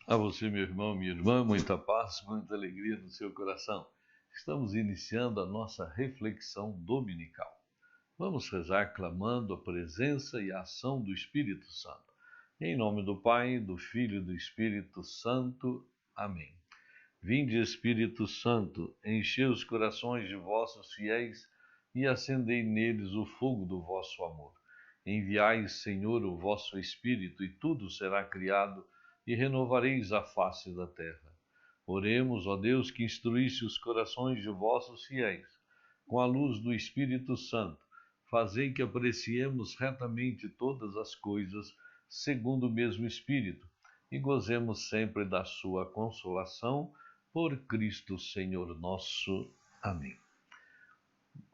A você, meu irmão, minha irmã, muita paz, muita alegria no seu coração. Estamos iniciando a nossa reflexão dominical. Vamos rezar clamando a presença e a ação do Espírito Santo. Em nome do Pai, do Filho e do Espírito Santo. Amém. Vinde, Espírito Santo, enchei os corações de vossos fiéis e acendei neles o fogo do vosso amor. Enviai, Senhor, o vosso Espírito, e tudo será criado, e renovareis a face da terra. Oremos, ó Deus, que instruísse os corações de vossos fiéis, com a luz do Espírito Santo, fazei que apreciemos retamente todas as coisas, segundo o mesmo Espírito, e gozemos sempre da sua consolação, por Cristo Senhor nosso. Amém.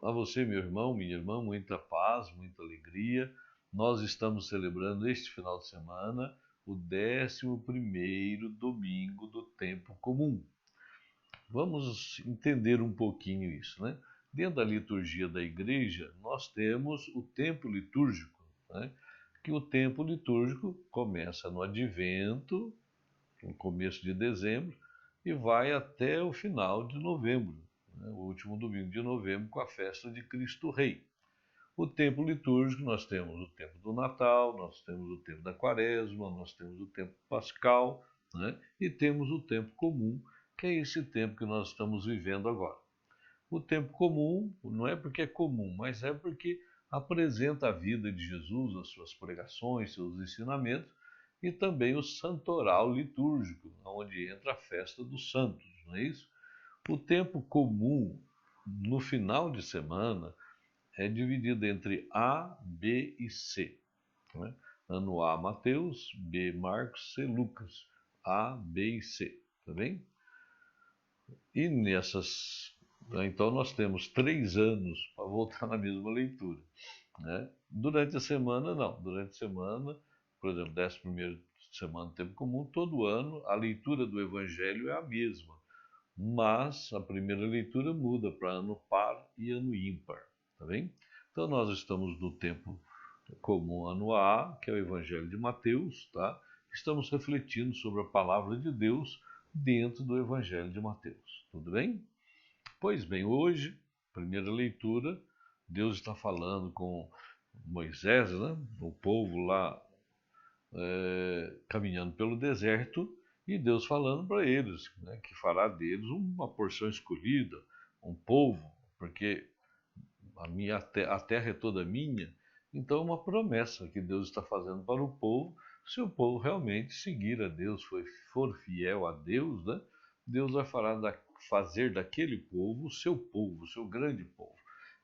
A você, meu irmão, minha irmã, muita paz, muita alegria. Nós estamos celebrando este final de semana o 11º domingo do tempo comum. Vamos entender um pouquinho isso, né? Dentro da liturgia da igreja, nós temos o tempo litúrgico, né? Que o tempo litúrgico começa no advento, no começo de dezembro, e vai até o final de novembro, né? O último domingo de novembro, com a festa de Cristo Rei. O tempo litúrgico, nós temos o tempo do Natal, nós temos o tempo da Quaresma, nós temos o tempo pascal, né? E temos o tempo comum, que é esse tempo que nós estamos vivendo agora. O tempo comum não é porque é comum, mas é porque apresenta a vida de Jesus, as suas pregações, seus ensinamentos, e também o santoral litúrgico, onde entra a festa dos santos, não é isso? O tempo comum, no final de semana, é dividido entre A, B e C. Né? Ano A, Mateus, B, Marcos, C, Lucas. A, B e C, tá bem? E nessas... Então nós temos 3 anos para voltar na mesma leitura. Né? Durante a semana, não. Durante a semana, por exemplo, 11ª semana do tempo comum, todo ano a leitura do Evangelho é a mesma. Mas a primeira leitura muda para ano par e ano ímpar, tá bem? Então nós estamos no tempo comum ano A, que é o Evangelho de Mateus, tá? Estamos refletindo sobre a palavra de Deus dentro do Evangelho de Mateus, tudo bem? Pois bem, hoje, primeira leitura, Deus está falando com Moisés, né? O povo lá caminhando pelo deserto, e Deus falando para eles, né, que fará deles uma porção escolhida, um povo, porque a terra é toda minha. Então, uma promessa que Deus está fazendo para o povo, se o povo realmente seguir a Deus, for fiel a Deus, né, Deus vai fazer daquele povo o seu grande povo.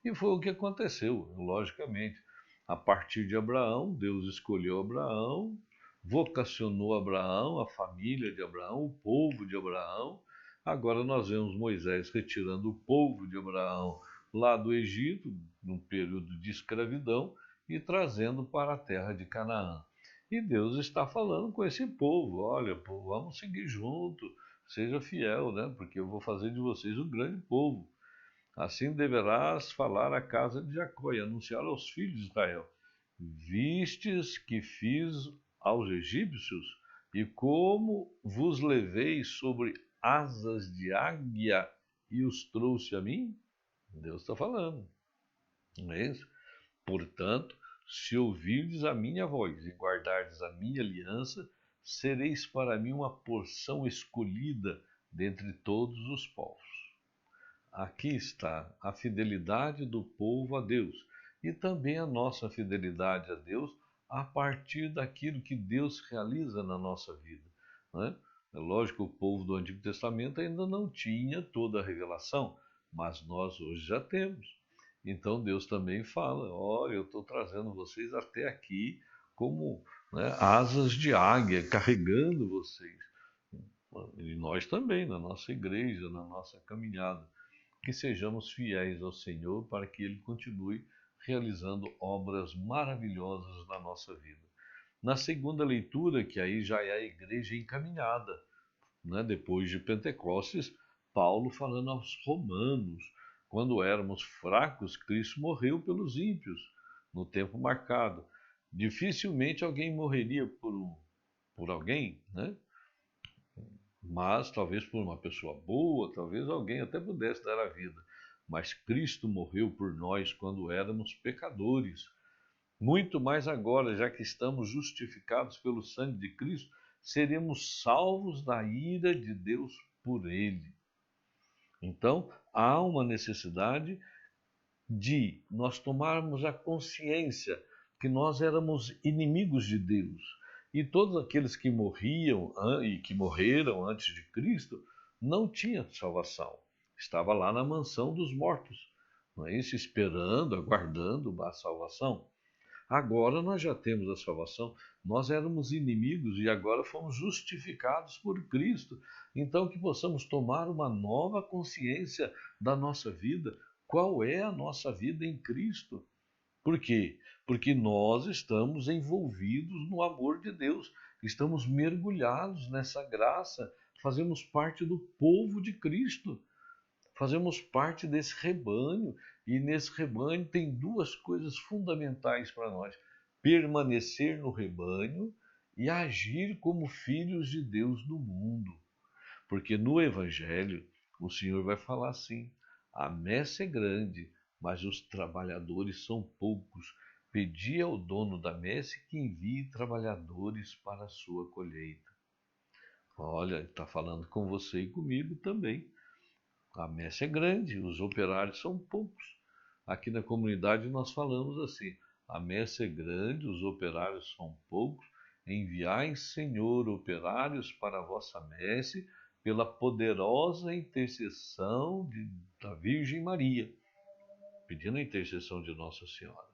E foi o que aconteceu, logicamente. A partir de Abraão, Deus escolheu Abraão, vocacionou Abraão, a família de Abraão, o povo de Abraão. Agora nós vemos Moisés retirando o povo de Abraão lá do Egito, num período de escravidão, e trazendo para a terra de Canaã. E Deus está falando com esse povo: olha, povo, vamos seguir junto, seja fiel, né? Porque eu vou fazer de vocês um grande povo. Assim deverás falar à casa de Jacó e anunciar aos filhos de Israel: vistes que fiz aos egípcios, e como vos levei sobre asas de águia e os trouxe a mim? Deus está falando, não é isso? Portanto, se ouvirdes a minha voz e guardardes a minha aliança, sereis para mim uma porção escolhida dentre todos os povos. Aqui está a fidelidade do povo a Deus e também a nossa fidelidade a Deus a partir daquilo que Deus realiza na nossa vida. Né? É lógico que o povo do Antigo Testamento ainda não tinha toda a revelação, mas nós hoje já temos. Então Deus também fala: olha, eu estou trazendo vocês até aqui como, né, asas de águia, carregando vocês. E nós também, na nossa igreja, na nossa caminhada, que sejamos fiéis ao Senhor para que Ele continue realizando obras maravilhosas na nossa vida. Na segunda leitura, que aí já é a igreja encaminhada, né? Depois de Pentecostes, Paulo falando aos romanos: quando éramos fracos, Cristo morreu pelos ímpios, no tempo marcado. Dificilmente alguém morreria por alguém, né? Mas talvez por uma pessoa boa, talvez alguém até pudesse dar a vida. Mas Cristo morreu por nós quando éramos pecadores. Muito mais agora, já que estamos justificados pelo sangue de Cristo, seremos salvos da ira de Deus por ele. Então, há uma necessidade de nós tomarmos a consciência que nós éramos inimigos de Deus. E todos aqueles que morriam e que morreram antes de Cristo não tinham salvação. Estava lá na mansão dos mortos, não é isso? Esperando, aguardando a salvação. Agora nós já temos a salvação. Nós éramos inimigos e agora fomos justificados por Cristo. Então que possamos tomar uma nova consciência da nossa vida. Qual é a nossa vida em Cristo? Por quê? Porque nós estamos envolvidos no amor de Deus, estamos mergulhados nessa graça, fazemos parte do povo de Cristo, fazemos parte desse rebanho, e nesse rebanho tem duas coisas fundamentais para nós: permanecer no rebanho e agir como filhos de Deus no mundo. Porque no Evangelho o Senhor vai falar assim: a messe é grande, mas os trabalhadores são poucos. Pedi ao dono da messe que envie trabalhadores para a sua colheita. Olha, está falando com você e comigo também. A messe é grande, os operários são poucos. Aqui na comunidade nós falamos assim: a messe é grande, os operários são poucos. Enviai, Senhor, operários para a vossa messe, pela poderosa intercessão da Virgem Maria, pedindo a intercessão de Nossa Senhora,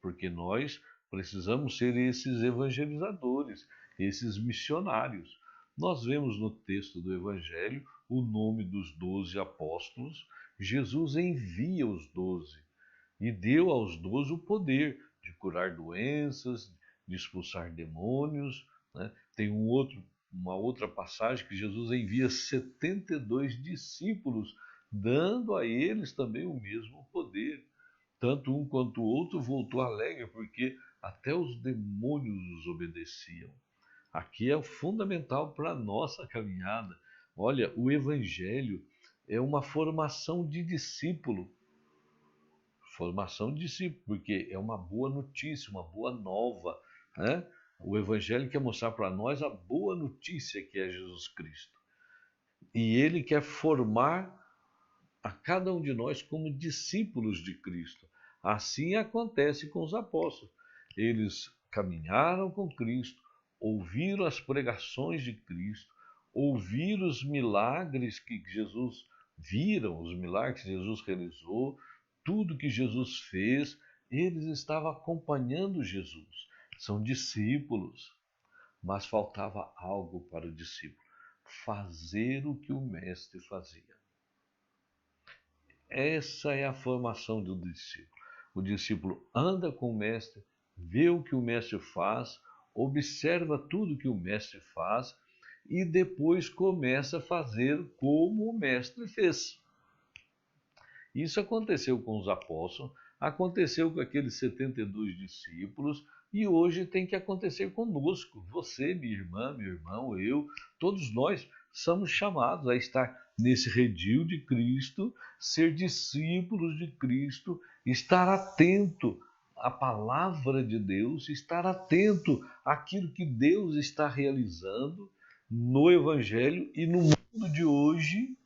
porque nós precisamos ser esses evangelizadores, esses missionários. Nós vemos no texto do Evangelho o nome dos 12 apóstolos. Jesus envia os 12 e deu aos 12 o poder de curar doenças, de expulsar demônios, né? Tem uma outra passagem que Jesus envia 72 discípulos, dando a eles também o mesmo poder. Tanto um quanto o outro voltou alegre, porque até os demônios os obedeciam. Aqui é fundamental para a nossa caminhada. Olha, o Evangelho é uma formação de discípulo. Formação de discípulo, porque é uma boa notícia, uma boa nova, né? O Evangelho quer mostrar para nós a boa notícia que é Jesus Cristo. E ele quer formar a cada um de nós como discípulos de Cristo. Assim acontece com os apóstolos. Eles caminharam com Cristo, ouviram as pregações de Cristo, ouviram os milagres que Jesus viram, os milagres que Jesus realizou, tudo que Jesus fez. Eles estavam acompanhando Jesus. São discípulos, mas faltava algo para o discípulo: fazer o que o mestre fazia. Essa é a formação do discípulo. O discípulo anda com o mestre, vê o que o mestre faz, observa tudo que o mestre faz e depois começa a fazer como o mestre fez. Isso aconteceu com os apóstolos, aconteceu com aqueles 72 discípulos e hoje tem que acontecer conosco. Você, minha irmã, meu irmão, eu, todos nós somos chamados a estar nesse redil de Cristo, ser discípulos de Cristo, estar atento à palavra de Deus, estar atento àquilo que Deus está realizando no Evangelho e no mundo de hoje,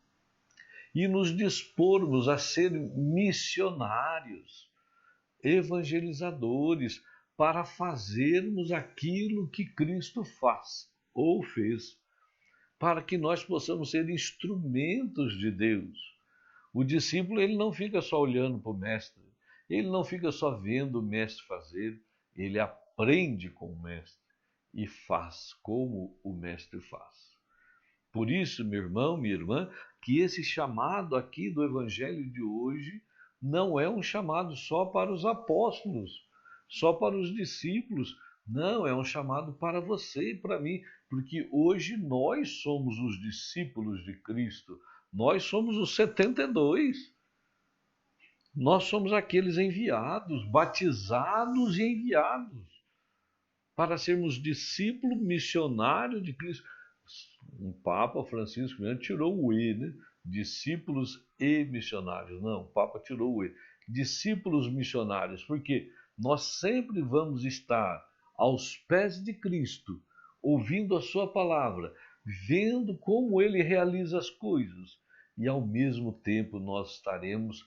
e nos dispormos a ser missionários, evangelizadores, para fazermos aquilo que Cristo faz ou fez, para que nós possamos ser instrumentos de Deus. O discípulo, ele não fica só olhando para o mestre, ele não fica só vendo o mestre fazer, ele aprende com o mestre e faz como o mestre faz. Por isso, meu irmão, minha irmã, que esse chamado aqui do Evangelho de hoje não é um chamado só para os apóstolos, só para os discípulos. Não, é um chamado para você e para mim, porque hoje nós somos os discípulos de Cristo. Nós somos os 72. Nós somos aqueles enviados, batizados e enviados para sermos discípulos missionários de Cristo. Um Papa Francisco mesmo tirou o E, né? Discípulos e missionários. Não, o Papa tirou o E. Discípulos missionários, porque nós sempre vamos estar aos pés de Cristo, ouvindo a sua palavra, vendo como ele realiza as coisas, e ao mesmo tempo nós estaremos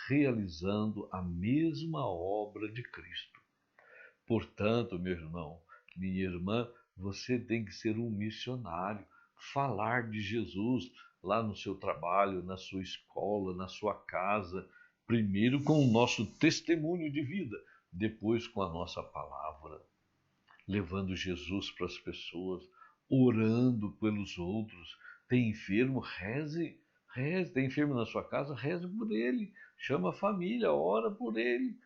realizando a mesma obra de Cristo. Portanto, meu irmão, minha irmã, você tem que ser um missionário, falar de Jesus lá no seu trabalho, na sua escola, na sua casa, primeiro com o nosso testemunho de vida, depois com a nossa palavra, levando Jesus para as pessoas, orando pelos outros. Tem enfermo, reze, reze. Tem enfermo na sua casa, reze por ele. Chama a família, ora por ele.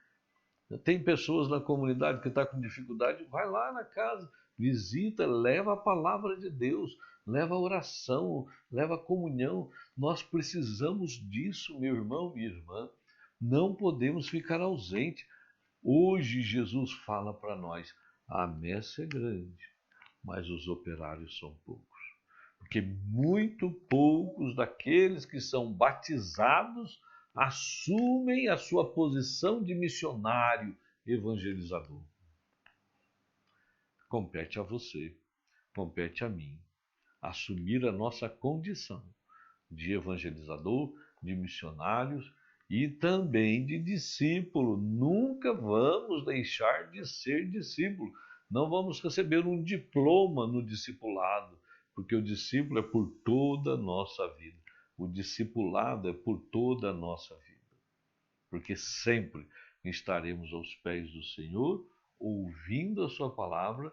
Tem pessoas na comunidade que estão com dificuldade, vai lá na casa, visita, leva a palavra de Deus, leva a oração, leva a comunhão. Nós precisamos disso, meu irmão, minha irmã. Não podemos ficar ausente. Hoje Jesus fala para nós, a messe é grande, mas os operários são poucos. Porque muito poucos daqueles que são batizados assumem a sua posição de missionário evangelizador. Compete a você, compete a mim, assumir a nossa condição de evangelizador, de missionários e também de discípulo. Nunca vamos deixar de ser discípulo. Não vamos receber um diploma no discipulado, porque o discípulo é por toda a nossa vida. O discipulado é por toda a nossa vida. Porque sempre estaremos aos pés do Senhor, ouvindo a sua palavra,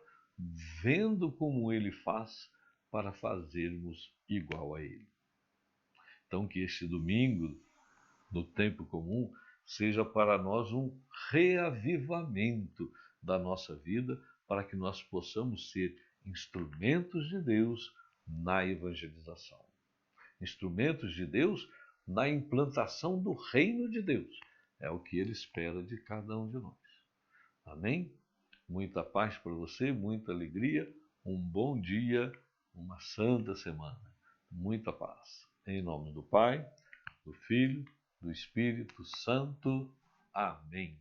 vendo como ele faz para fazermos igual a ele. Então, que este domingo, no tempo comum, seja para nós um reavivamento da nossa vida, para que nós possamos ser instrumentos de Deus na evangelização. Instrumentos de Deus na implantação do reino de Deus. É o que ele espera de cada um de nós. Amém? Muita paz para você, muita alegria, um bom dia, uma santa semana. Muita paz. Em nome do Pai, do Filho, do Espírito Santo. Amém.